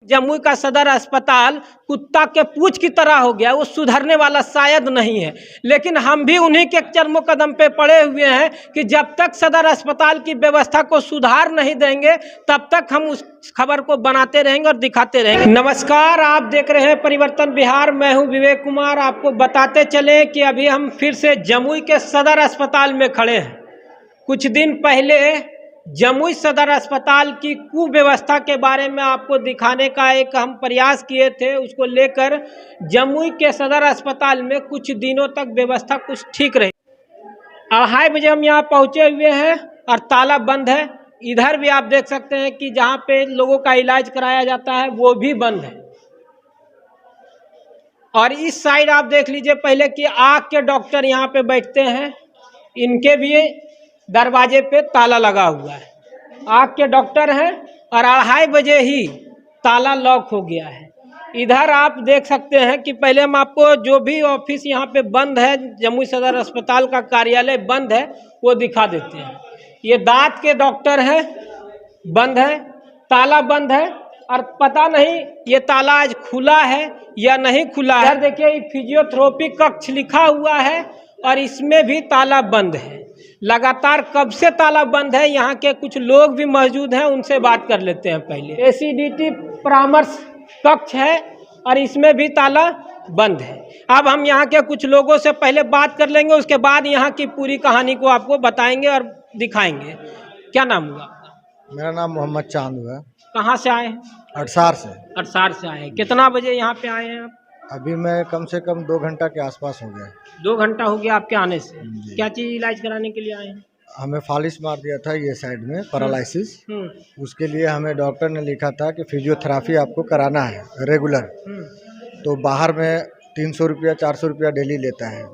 जमुई का सदर अस्पताल कुत्ता के पूंछ की तरह हो गया, वो सुधरने वाला शायद नहीं है। लेकिन हम भी उन्हीं के चरमों कदम पे पड़े हुए हैं कि जब तक सदर अस्पताल की व्यवस्था को सुधार नहीं देंगे तब तक हम उस खबर को बनाते रहेंगे और दिखाते रहेंगे। नमस्कार, आप देख रहे हैं परिवर्तन बिहार। मैं हूं विवेक कुमार। आपको बताते चले कि अभी हम फिर से जमुई के सदर अस्पताल में खड़े हैं। कुछ दिन पहले जमुई सदर अस्पताल की कुव्यवस्था के बारे में आपको दिखाने का एक हम प्रयास किए थे। उसको लेकर जमुई के सदर अस्पताल में कुछ दिनों तक व्यवस्था कुछ ठीक रही। 2:30 बजे हम यहाँ पहुँचे हुए हैं और ताला बंद है। इधर भी आप देख सकते हैं कि जहाँ पे लोगों का इलाज कराया जाता है वो भी बंद है। और इस साइड आप देख लीजिए पहले कि आँख के डॉक्टर यहाँ पे बैठते हैं, इनके भी दरवाजे पे ताला लगा हुआ है। आँख के डॉक्टर हैं और 2:30 बजे ही ताला लॉक हो गया है। इधर आप देख सकते हैं कि पहले हम आपको जो भी ऑफिस यहाँ पे बंद है, जमुई सदर अस्पताल का कार्यालय बंद है, वो दिखा देते हैं। ये दांत के डॉक्टर हैं, बंद है, ताला बंद है और पता नहीं ये ताला आज खुला है या नहीं खुला है। इधर देखिए ये फिजियोथेरेपी कक्ष लिखा हुआ है और इसमें भी ताला बंद है। लगातार कब से ताला बंद है, यहाँ के कुछ लोग भी मौजूद हैं, उनसे बात कर लेते हैं। पहले एसीडीटी परामर्श कक्ष है और इसमें भी ताला बंद है। अब हम यहाँ के कुछ लोगों से पहले बात कर लेंगे, उसके बाद यहाँ की पूरी कहानी को आपको बताएंगे और दिखाएंगे। क्या नाम हुआ आपका? मेरा नाम मोहम्मद चांद हुआ। कहाँ से आए हैं? अड़सार से। अड़सार से आए हैं। कितना बजे यहाँ पे आए हैं आप? अभी मैं कम से कम 2 घंटा के आसपास हो गया। 2 घंटा हो गया आपके आने से। क्या चीज़ इलाज कराने के लिए आए हैं? हमें फालिश मार दिया था ये साइड में, पैरालिसिस। उसके लिए हमें डॉक्टर ने लिखा था कि फिजियोथेरेपी आपको कराना है रेगुलर। तो बाहर में 300 रुपया 400 रुपया डेली लेता है।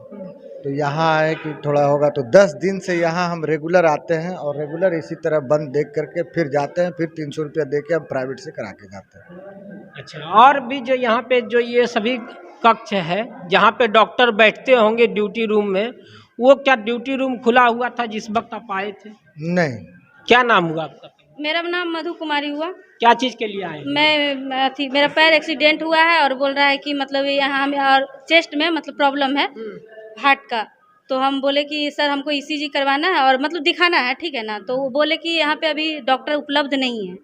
तो यहाँ आए कि थोड़ा होगा, तो 10 दिन से यहाँ हम रेगुलर आते हैं और रेगुलर इसी तरह बंद देख करके फिर जाते हैं, फिर 300 रुपया दे के हम प्राइवेट से करा के जाते हैं। अच्छा, और भी जो यहाँ पे जो ये सभी कक्ष है जहाँ पे डॉक्टर बैठते होंगे ड्यूटी रूम में, वो क्या ड्यूटी रूम खुला हुआ था जिस वक्त आप आए थे? नहीं। क्या नाम हुआ आपका? मेरा नाम मधु कुमारी हुआ। क्या चीज़ के लिए आए? मेरा पैर एक्सीडेंट हुआ है और बोल रहा है कि मतलब यहाँ हमें और चेस्ट में मतलब प्रॉब्लम है हार्ट का। तो हम बोले कि सर हमको ईसीजी करवाना है और मतलब दिखाना है, ठीक है ना। तो वो बोले कि यहाँ पे अभी डॉक्टर उपलब्ध नहीं है।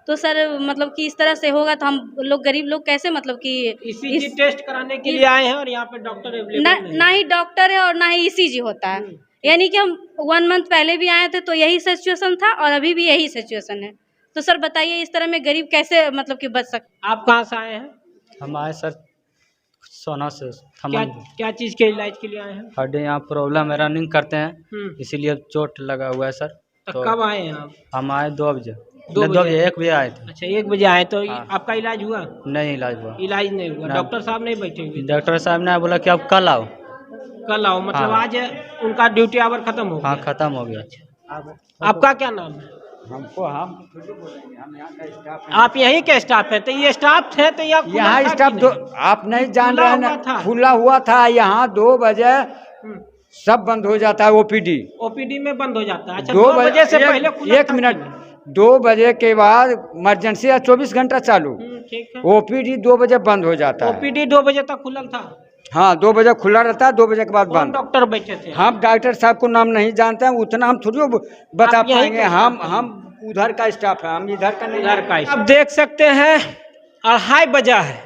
तो सर मतलब कि इस तरह से होगा तो हम लोग गरीब लोग कैसे मतलब कि ईसीजी टेस्ट कराने के लिए आए हैं और यहाँ पे डॉक्टर अवेलेबल ना ही डॉक्टर है और ना ही ईसीजी होता है। यानी कि हम 1 मंथ पहले भी आए थे तो यही सिचुएशन था और अभी भी यही सिचुएशन है। तो सर बताइए इस तरह में गरीब कैसे मतलब कि बच सकते। आप कहाँ से आए हैं? हम आए सर सोना से। क्या चीज़ के इलाज के लिए आए हैं? हड्डी यहाँ प्रॉब्लम है, रनिंग करते हैं इसीलिए चोट लगा हुआ है सर। तो कब आए हैं आप? हम आए 2 बजे। 2 बजे? 1 बजे आए थे। अच्छा, 1 बजे आए तो हाँ। आपका इलाज हुआ? नहीं इलाज हुआ। इलाज नहीं हुआ? डॉक्टर साहब नहीं बैठे हुए? डॉक्टर साहब ने बोला कि अब कल आओ। कल आओ मतलब हाँ। आज उनका ड्यूटी आवर खत्म हो गया? हाँ खत्म हो गया। आपका क्या नाम है? हमको हम यहाँ का स्टाफ है। आप यहीं के स्टाफ है? तो ये स्टाफ है तो यहाँ स्टाफ दो आप नहीं जान खुला रहे हुआ हैं था? ना, खुला हुआ था। यहाँ 2 बजे सब बंद हो जाता है। ओपीडी में बंद हो जाता है। अच्छा, 2 बजे से पहले खुला एक था? मिनट 2 बजे के बाद इमरजेंसी 24 घंटा चालू। ठीक है। ओपीडी 2 बजे बंद हो जाता है। ओपीडी 2 बजे तक खुला था? हाँ 2 बजे खुला रहता है, 2 बजे के बाद कौन बंद। डॉक्टर बैठे थे? हम डॉक्टर साहब को नाम नहीं जानते हैं, उतना हम थोड़ी बता आप यहीं पाएंगे। के हम उधर का स्टाफ है, हम इधर का नहीं। इधर का आप देख सकते हैं 2:30 बजा है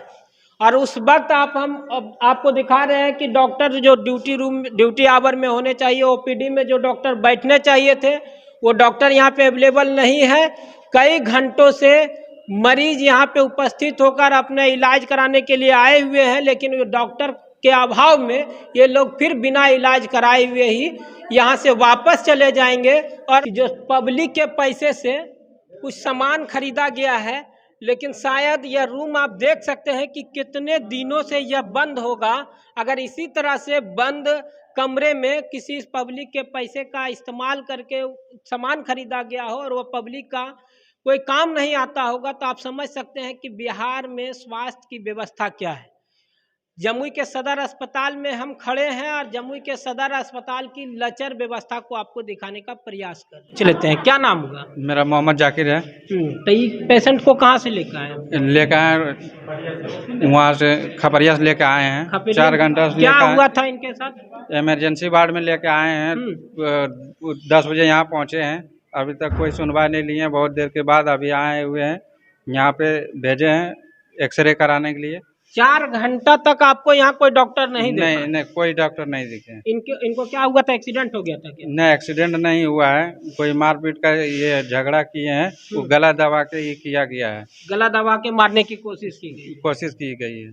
और उस वक्त अब आपको दिखा रहे हैं कि डॉक्टर जो ड्यूटी आवर में होने चाहिए, ओपीडी में जो डॉक्टर बैठने चाहिए थे, वो डॉक्टर यहाँ पे अवेलेबल नहीं है। कई घंटों से मरीज यहाँ पे उपस्थित होकर अपने इलाज कराने के लिए आए हुए हैं, लेकिन डॉक्टर के अभाव में ये लोग फिर बिना इलाज कराए हुए ही यहाँ से वापस चले जाएंगे। और जो पब्लिक के पैसे से कुछ सामान खरीदा गया है, लेकिन शायद यह रूम आप देख सकते हैं कि कितने दिनों से यह बंद होगा। अगर इसी तरह से बंद कमरे में किसी पब्लिक के पैसे का इस्तेमाल करके सामान खरीदा गया हो और वह पब्लिक का कोई काम नहीं आता होगा, तो आप समझ सकते हैं कि बिहार में स्वास्थ्य की व्यवस्था क्या है। जमुई के सदर अस्पताल में हम खड़े हैं और जमुई के सदर अस्पताल की लचर व्यवस्था को आपको दिखाने का प्रयास कर रहे हैं। लेते हैं, क्या नाम होगा? मेरा मोहम्मद जाकिर है। तो ये पेशेंट को कहाँ से लेकर आए? लेकर आए वहाँ से, खपरिया से लेकर आए हैं। खपरिया? 4 घंटा से क्या लेकर हुआ था इनके साथ? इमरजेंसी वार्ड में लेके आए हैं। 10 बजे यहाँ पहुँचे हैं, अभी तक कोई सुनवाई नहीं ली है। बहुत देर के बाद अभी आए हुए हैं, यहाँ पे भेजे हैं एक्सरे कराने के लिए। 4 घंटा तक आपको यहाँ कोई डॉक्टर नहीं दिखा? नहीं, कोई डॉक्टर नहीं दिखे। इनको क्या हुआ था? एक्सीडेंट हो गया था क्या? नहीं, एक्सीडेंट नहीं हुआ है, कोई मारपीट का ये झगड़ा किए हैं, वो गला दबा के ये किया गया है। गला दबा के मारने की कोशिश की गई है।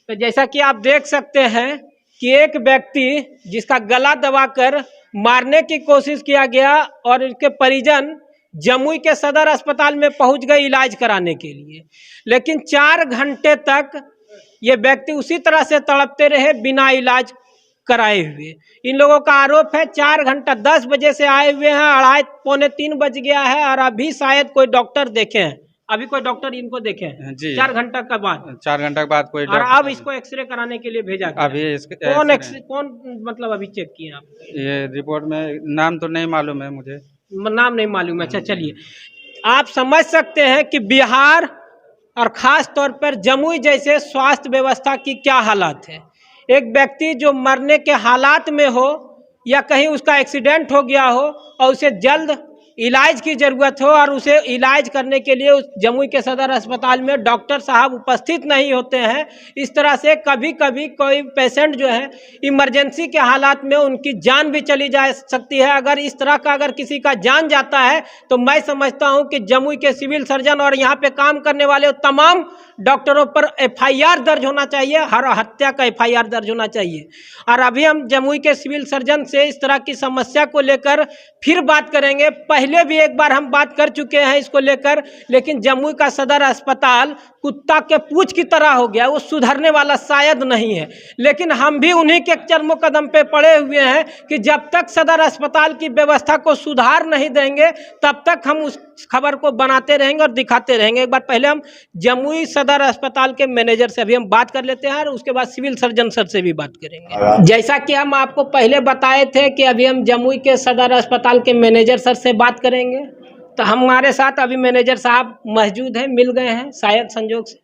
तो जैसा कि आप देख सकते हैं कि एक व्यक्ति जिसका गला दबाकर मारने की कोशिश किया गया और इसके परिजन जमुई के सदर अस्पताल में पहुंच गए इलाज कराने के लिए, लेकिन 4 घंटे तक ये व्यक्ति उसी तरह से तड़पते रहे बिना इलाज कराए हुए। इन लोगों का आरोप है 4 घंटा, 10 बजे से आए हुए हैं, 2:30 पौने 3 बज गया है और अभी शायद कोई डॉक्टर देखे हैं। अभी कोई डॉक्टर इनको देखे हैं जी। 4 घंटा के बाद 4 घंटा के बाद कोई और अब इसको एक्सरे कराने के लिए भेजा गया। अभी कौन मतलब अभी चेक किए आप? ये रिपोर्ट में नाम तो नहीं मालूम है, मुझे नाम नहीं मालूम है। अच्छा चलिए, आप समझ सकते हैं कि बिहार और खास तौर पर जमुई जैसे स्वास्थ्य व्यवस्था की क्या हालात है। एक व्यक्ति जो मरने के हालात में हो या कहीं उसका एक्सीडेंट हो गया हो और उसे जल्द इलाज की ज़रूरत हो और उसे इलाज करने के लिए उस जमुई के सदर अस्पताल में डॉक्टर साहब उपस्थित नहीं होते हैं। इस तरह से कभी कभी कोई पेशेंट जो है इमरजेंसी के हालात में उनकी जान भी चली जा सकती है। अगर इस तरह का अगर किसी का जान जाता है तो मैं समझता हूं कि जमुई के सिविल सर्जन और यहाँ पे काम करने वाले तमाम डॉक्टरों पर FIR दर्ज होना चाहिए, हर हत्या का FIR दर्ज होना चाहिए। और अभी हम जमुई के सिविल सर्जन से इस तरह की समस्या को लेकर फिर बात करेंगे। पहले भी एक बार हम बात कर चुके हैं इसको लेकर, लेकिन जमुई का सदर अस्पताल कुत्ता के पूंछ की तरह हो गया, वो सुधरने वाला शायद नहीं है। लेकिन हम भी उन्हीं के चरमो कदम पे पड़े हुए हैं कि जब तक सदर अस्पताल की व्यवस्था को सुधार नहीं देंगे तब तक हम उस खबर को बनाते रहेंगे और दिखाते रहेंगे। एक बार पहले हम जमुई सदर अस्पताल के मैनेजर से अभी हम बात कर लेते हैं और उसके बाद सिविल सर्जन सर से भी बात करेंगे। जैसा कि हम आपको पहले बताए थे कि अभी हम जमुई के सदर अस्पताल के मैनेजर सर से बात करेंगे, तो हमारे साथ अभी मैनेजर साहब मौजूद हैं, मिल गए हैं शायद संजोग से।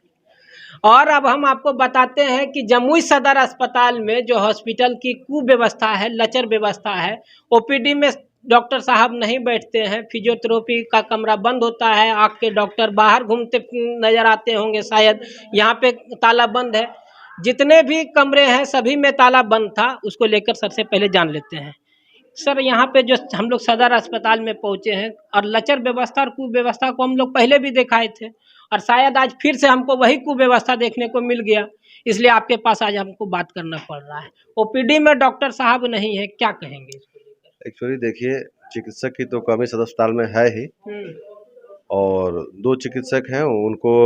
और अब हम आपको बताते हैं कि जमुई सदर अस्पताल में जो हॉस्पिटल की कुव्यवस्था है, लचर व्यवस्था है, OPD में डॉक्टर साहब नहीं बैठते हैं, फिजियोथेरेपी का कमरा बंद होता है, आँख के डॉक्टर बाहर घूमते नजर आते होंगे शायद, यहाँ पे ताला बंद है। जितने भी कमरे हैं सभी में ताला बंद था, उसको लेकर सर से पहले जान लेते हैं। सर, यहाँ पे जो हम लोग सदर अस्पताल में पहुँचे हैं और लचर व्यवस्था और कुव्यवस्था को हम लोग पहले भी दिखाए थे और शायद आज फिर से हमको वही कुव्यवस्था देखने को मिल गया, इसलिए आपके पास आज हमको बात करना पड़ रहा है। OPD में डॉक्टर साहब नहीं है, क्या कहेंगे इसको लेकर? एक्चुअली देखिए, चिकित्सक की तो कमी सदर अस्पताल में है ही, और 2 चिकित्सक हैं, उनको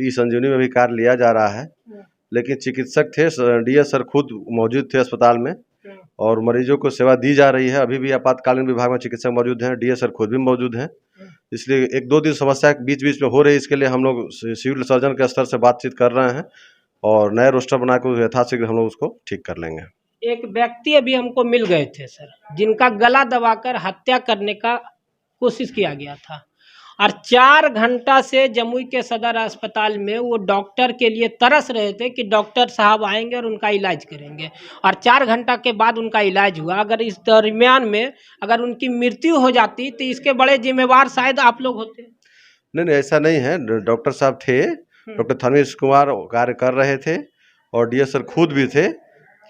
ई-संजीवनी में भी कार्य लिया जा रहा है, लेकिन चिकित्सक थे, DS सर खुद मौजूद थे अस्पताल में और मरीजों को सेवा दी जा रही है। अभी भी आपातकालीन विभाग में चिकित्सक मौजूद हैं, DS सर खुद भी मौजूद हैं। इसलिए 1-2 दिन समस्या बीच बीच में हो रही है, इसके लिए हम लोग सिविल सर्जन के स्तर से बातचीत कर रहे हैं और नए रोस्टर बना के यथाशीघ्र हम लोग उसको ठीक कर लेंगे। एक व्यक्ति अभी हमको मिल गए थे सर, जिनका गला दबाकर हत्या करने का कोशिश किया गया था और 4 घंटा से जमुई के सदर अस्पताल में वो डॉक्टर के लिए तरस रहे थे कि डॉक्टर साहब आएंगे और उनका इलाज करेंगे, और 4 घंटा के बाद उनका इलाज हुआ। अगर इस दरमियान में अगर उनकी मृत्यु हो जाती तो इसके बड़े जिम्मेवार शायद आप लोग होते। नहीं, ऐसा नहीं है। डॉक्टर साहब थे, डॉक्टर थनीश कुमार कार्य कर रहे थे और DS सर खुद भी थे।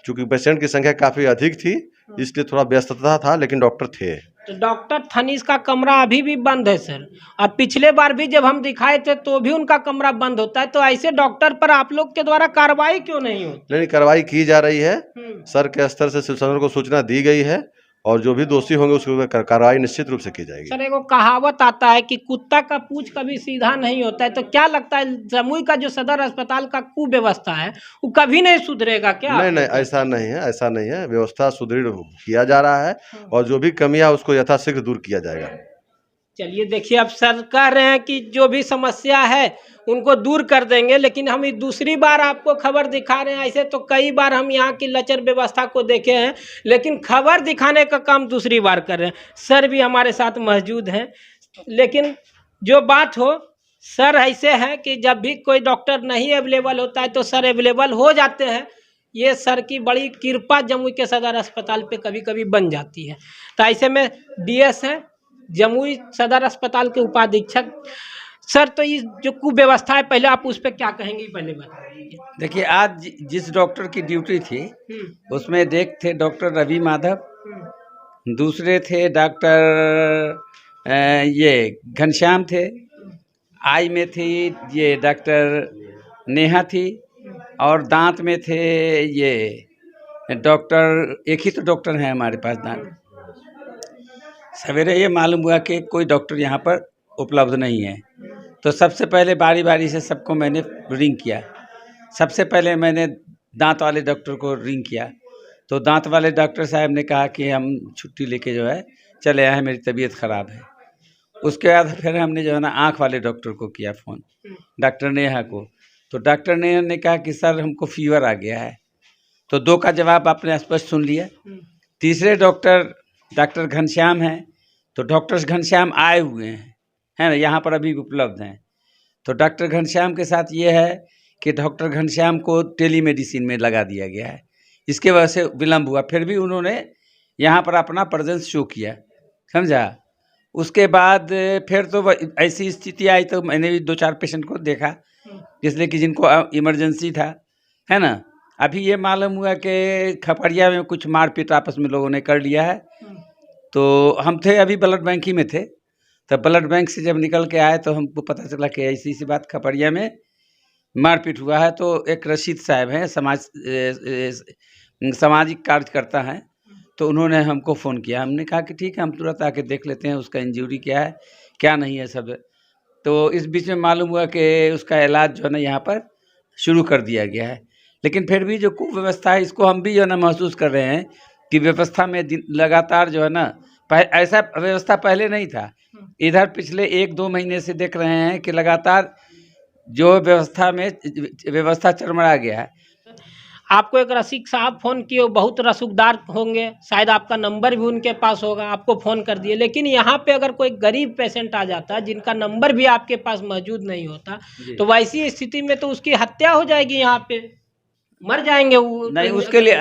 चूँकि पेशेंट की संख्या काफ़ी अधिक थी इसलिए थोड़ा व्यस्तता था, लेकिन डॉक्टर थे। तो डॉक्टर थनीश का कमरा अभी भी बंद है सर, और पिछले बार भी जब हम दिखाए थे तो भी उनका कमरा बंद होता है, तो ऐसे डॉक्टर पर आप लोग के द्वारा कार्रवाई क्यों नहीं होती? नहीं, कार्रवाई की जा रही है, सर के स्तर से सिविल सर्जन को सूचना दी गई है और जो भी दोषी होंगे उसकी कार्रवाई निश्चित रूप से की जाएगी। सर, एगो कहावत आता है कि कुत्ता का पूंछ कभी सीधा नहीं होता है, तो क्या लगता है जमुई का जो सदर अस्पताल का कुव्यवस्था है वो कभी नहीं सुधरेगा क्या? नहीं, ऐसा नहीं है, ऐसा नहीं है। व्यवस्था सुदृढ़ किया जा रहा है और जो भी कमियां उसको यथाशीघ्र दूर किया जाएगा। चलिए देखिए, अब सर कह रहे हैं कि जो भी समस्या है उनको दूर कर देंगे, लेकिन हम दूसरी बार आपको खबर दिखा रहे हैं। ऐसे तो कई बार हम यहाँ की लचर व्यवस्था को देखे हैं, लेकिन खबर दिखाने का काम दूसरी बार कर रहे हैं। सर भी हमारे साथ मौजूद हैं, लेकिन जो बात हो, सर ऐसे हैं कि जब भी कोई डॉक्टर नहीं अवेलेबल होता है तो सर अवेलेबल हो जाते हैं। ये सर की बड़ी कृपा जमुई के सदर अस्पताल पे कभी कभी बन जाती है। तो ऐसे में डीएस है जमुई सदर अस्पताल के उपाधीक्षक। सर, तो ये जो कुव्यवस्था है, पहले आप उस पर क्या कहेंगे, पहले बता दीजिए। देखिए, आज जिस डॉक्टर की ड्यूटी थी उसमें एक थे डॉक्टर रवि माधव, दूसरे थे डॉक्टर ये घनश्याम थे, आई में थी ये डॉक्टर नेहा थी, और दांत में थे ये डॉक्टर, एक ही तो डॉक्टर हैं हमारे पास दांत। सवेरे ये मालूम हुआ कि कोई डॉक्टर यहाँ पर उपलब्ध नहीं है, तो सबसे पहले बारी बारी से सबको मैंने रिंग किया। सबसे पहले मैंने दांत वाले डॉक्टर को रिंग किया, तो दांत वाले डॉक्टर साहब ने कहा कि हम छुट्टी लेके जो है चले आए हैं, मेरी तबीयत ख़राब है। उसके बाद फिर हमने जो है ना आँख वाले डॉक्टर को किया फ़ोन, डॉक्टर नेहा को, तो डॉक्टर नेहा ने कहा कि सर हमको फीवर आ गया है। तो दो का जवाब आपने स्पष्ट सुन लिया। तीसरे डॉक्टर घनश्याम हैं, तो डॉक्टर घनश्याम आए हुए हैं, है ना, यहाँ पर अभी उपलब्ध हैं। तो डॉक्टर घनश्याम के साथ ये है कि डॉक्टर घनश्याम को टेलीमेडिसिन में लगा दिया गया है, इसके वजह से विलम्ब हुआ। फिर भी उन्होंने यहाँ पर अपना प्रेजेंस शो किया, समझा। उसके बाद फिर तो ऐसी स्थिति आई तो मैंने भी 2-4 पेशेंट को देखा, इसलिए कि जिनको इमरजेंसी था, है ना। अभी ये मालूम हुआ कि खपड़िया में कुछ मारपीट आपस में लोगों ने कर लिया है। तो हम थे अभी ब्लड बैंक ही में थे, तब ब्लड बैंक से जब निकल के आए तो हमको पता चला कि ऐसी बात खपड़िया में मारपीट हुआ है। तो एक रशीद साहब हैं, सामाजिक कार्यकर्ता हैं, तो उन्होंने हमको फ़ोन किया। हमने कहा कि ठीक है, हम तुरंत आके देख लेते हैं उसका इंजरी क्या है क्या नहीं है सब। तो इस बीच में मालूम हुआ कि उसका इलाज जो है ना यहाँ पर शुरू कर दिया गया है। लेकिन फिर भी जो कुव्यवस्था है, इसको हम भी जो है ना महसूस कर रहे हैं कि व्यवस्था में लगातार जो है ना, ऐसा व्यवस्था पहले नहीं था। इधर पिछले 1-2 महीने से देख रहे हैं कि लगातार जो व्यवस्था चरमरा गया है। आपको एक रसिक साहब फ़ोन किए, बहुत रसूखदार होंगे, शायद आपका नंबर भी उनके पास होगा, आपको फ़ोन कर दिए। लेकिन यहाँ पे अगर कोई गरीब पेशेंट आ जाता है जिनका नंबर भी आपके पास मौजूद नहीं होता, तो वैसी स्थिति में तो उसकी हत्या हो जाएगी, यहाँ पे मर जाएंगे वो। नहीं, उसके लिए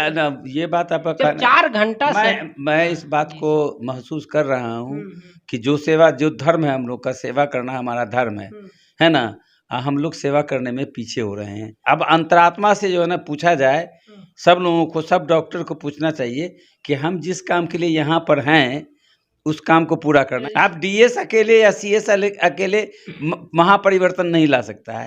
ये बात आप 4 घंटा से मैं इस बात को महसूस कर रहा हूँ कि जो धर्म है, हम लोग का सेवा करना हमारा धर्म है ना। हम लोग सेवा करने में पीछे हो रहे हैं। अब अंतरात्मा से जो है ना पूछा जाए, सब लोगों को, सब डॉक्टर को पूछना चाहिए कि हम जिस काम के लिए यहाँ पर हैं उस काम को पूरा करना। आप डीएस अकेले या सीएस अकेले महापरिवर्तन नहीं ला सकता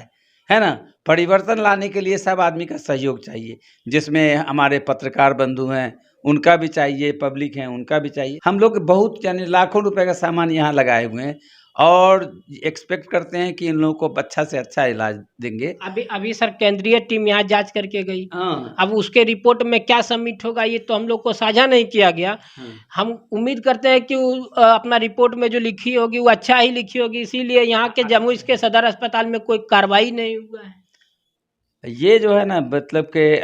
है ना। परिवर्तन लाने के लिए सब आदमी का सहयोग चाहिए, जिसमें हमारे पत्रकार बंधु हैं उनका भी चाहिए, पब्लिक हैं उनका भी चाहिए। हम लोग बहुत यानी लाखों रुपए का सामान यहाँ लगाए हुए हैं और एक्सपेक्ट करते हैं कि इन लोगों को अच्छा से अच्छा इलाज देंगे। अभी सर केंद्रीय टीम यहाँ जांच करके गई। अब उसके रिपोर्ट में क्या सबमिट होगा ये तो हम लोग को साझा नहीं किया गया। हम उम्मीद करते हैं कि अपना रिपोर्ट में जो लिखी होगी वो अच्छा ही लिखी होगी, इसीलिए यहाँ के जमुई के सदर अस्पताल में कोई कार्रवाई नहीं हुआ है। ये जो है ना, मतलब कि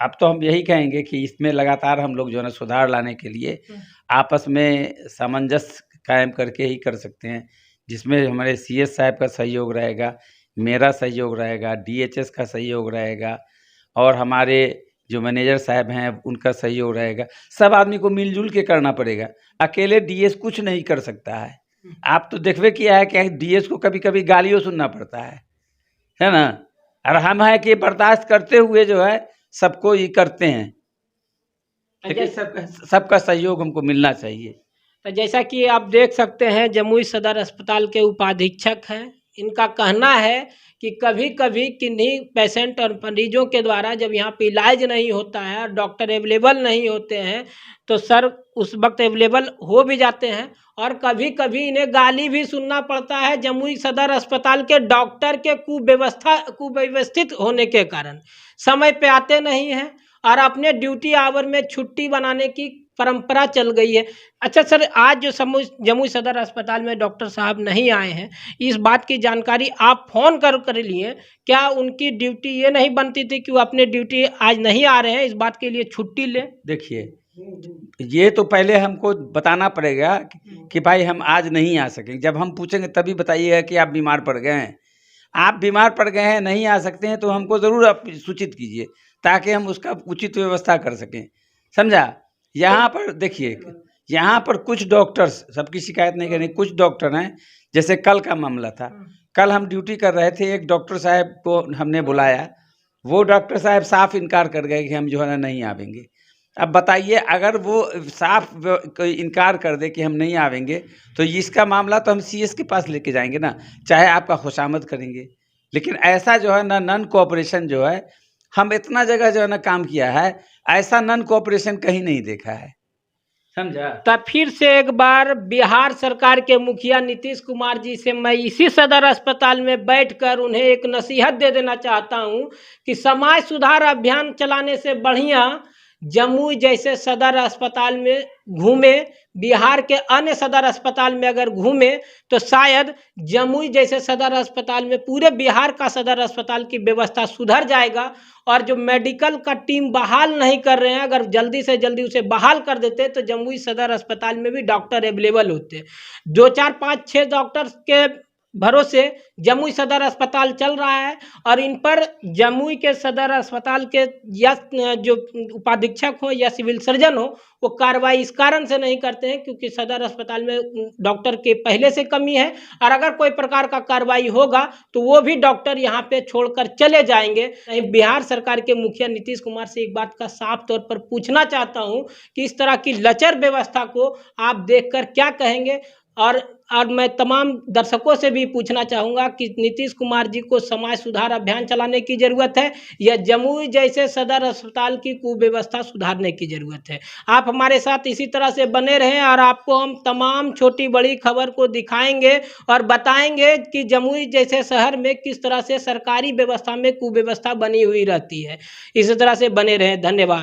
अब तो हम यही कहेंगे कि इसमें लगातार हम लोग जो है ना सुधार लाने के लिए आपस में सामंजस्य कायम करके ही कर सकते हैं, जिसमें हमारे सीएस साहब का सहयोग रहेगा, मेरा सहयोग रहेगा, डीएचएस का सहयोग रहेगा और हमारे जो मैनेजर साहब हैं उनका सहयोग रहेगा। सब आदमी को मिलजुल के करना पड़ेगा। अकेले डीएस कुछ नहीं कर सकता है। आप तो देखवे किया है कि डीएस को कभी कभी गालियों सुनना पड़ता है ना। और हम है कि बर्दाश्त करते हुए जो है सबको ये करते हैं, लेकिन सबका सहयोग हमको मिलना चाहिए। तो जैसा कि आप देख सकते हैं, जमुई सदर अस्पताल के उपाधीक्षक हैं, इनका कहना है कि कभी कभी किन्हीं पेशेंट और मरीजों के द्वारा जब यहाँ पे इलाज नहीं होता है और डॉक्टर अवेलेबल नहीं होते हैं तो सर उस वक्त अवेलेबल हो भी जाते हैं और कभी कभी इन्हें गाली भी सुनना पड़ता है जमुई सदर अस्पताल के डॉक्टर के कुव्यवस्थित होने के कारण। समय पे आते नहीं हैं और अपने ड्यूटी आवर में छुट्टी बनाने की परंपरा चल गई है। अच्छा सर, आज जो जमुई सदर अस्पताल में डॉक्टर साहब नहीं आए हैं, इस बात की जानकारी आप फ़ोन कर लिए, क्या उनकी ड्यूटी ये नहीं बनती थी कि वो अपने ड्यूटी आज नहीं आ रहे हैं, इस बात के लिए छुट्टी लें? देखिए, ये तो पहले हमको बताना पड़ेगा कि भाई हम आज नहीं आ सकेंगे। जब हम पूछेंगे तभी बताइएगा कि आप बीमार पड़ गए हैं। आप बीमार पड़ गए हैं, नहीं आ सकते हैं, तो हमको ज़रूर आप सूचित कीजिए ताकि हम उसका उचित व्यवस्था कर सकें, समझा। यहाँ पर देखिए, यहाँ पर कुछ डॉक्टर्स, सबकी शिकायत नहीं करनी, कुछ डॉक्टर हैं, जैसे कल का मामला था, कल हम ड्यूटी कर रहे थे, एक डॉक्टर साहब को हमने बुलाया, वो डॉक्टर साहब साफ इनकार कर गए कि हम जो है ना नहीं आवेंगे। अब बताइए, अगर वो साफ इनकार कर दे कि हम नहीं आवेंगे, तो इसका मामला तो हम सीएस के पास लेके जाएंगे ना, चाहे आपका खुशामद करेंगे। लेकिन ऐसा जो है ना नन कोऑपरेशन जो है, हम इतना जगह जो है ना काम किया है, ऐसा नन कोऑपरेशन कहीं नहीं देखा है, समझा। तब फिर से एक बार बिहार सरकार के मुखिया नीतीश कुमार जी से मैं इसी सदर अस्पताल में बैठकर उन्हें एक नसीहत दे देना चाहता हूं कि समाज सुधार अभियान चलाने से बढ़िया जमुई जैसे सदर अस्पताल में घूमे, बिहार के अन्य सदर अस्पताल में अगर घूमे तो शायद जमुई जैसे सदर अस्पताल में पूरे बिहार का सदर अस्पताल की व्यवस्था सुधर जाएगा। और जो मेडिकल का टीम बहाल नहीं कर रहे हैं, अगर जल्दी से जल्दी उसे बहाल कर देते तो जमुई सदर अस्पताल में भी डॉक्टर अवेलेबल होते। 2, 4, 5, 6 डॉक्टर्स के भरोसे जमुई सदर अस्पताल चल रहा है, और इन पर जमुई के सदर अस्पताल के या जो उपाधीक्षक हो या सिविल सर्जन हो, वो कार्रवाई इस कारण से नहीं करते हैं क्योंकि सदर अस्पताल में डॉक्टर के पहले से कमी है, और अगर कोई प्रकार का कार्रवाई होगा तो वो भी डॉक्टर यहाँ पे छोड़कर चले जाएंगे। बिहार सरकार के मुखिया नीतीश कुमार से एक बात का साफ तौर पर पूछना चाहता हूँ कि इस तरह की लचर व्यवस्था को आप देखकर क्या कहेंगे। और मैं तमाम दर्शकों से भी पूछना चाहूँगा कि नीतीश कुमार जी को समाज सुधार अभियान चलाने की ज़रूरत है या जमुई जैसे सदर अस्पताल की कुव्यवस्था सुधारने की ज़रूरत है। आप हमारे साथ इसी तरह से बने रहें और आपको हम तमाम छोटी बड़ी खबर को दिखाएंगे और बताएंगे कि जमुई जैसे शहर में किस तरह से सरकारी व्यवस्था में कुव्यवस्था बनी हुई रहती है। इसी तरह से बने रहें। धन्यवाद।